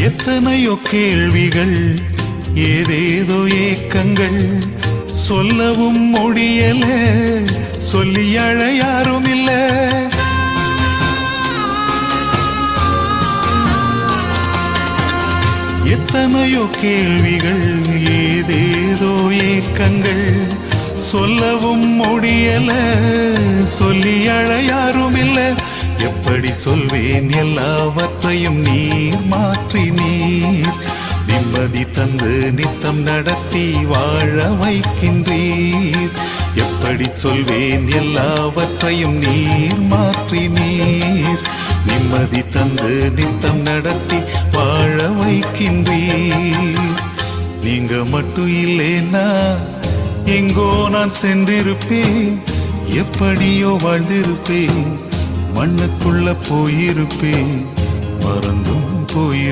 எத்தனையோ கேள்விகள், ஏதேதோ ஏக்கங்கள், சொல்லவும் முடியல, சொல்லி அழ யாரும் இல்ல. எத்தனையோ கேள்விகள், ஏதேதோ ஏக்கங்கள், சொல்லவும் முடியல, சொல்லி அழ யாரும் இல்ல. எப்படி சொல்வேன் எல்லாவற்றையும் நீர் மாற்றி நீர் நிம்மதி தந்து நித்தம் நடத்தி வாழ வைக்கின்றீர். எப்படி சொல்வேன் எல்லாவற்றையும் நீர் மாற்றி நீர் நிம்மதி தந்து நித்தம் நடத்தி வாழ வைக்கின்றீர். நீங்க மட்டும் இல்லைன்னா எங்கோ நான் சென்றிருப்பேன், எப்படியோ வாழ்ந்திருப்பேன், மண்ணுக்குள்ள போயிருப்பேன், மறந்தும் போய்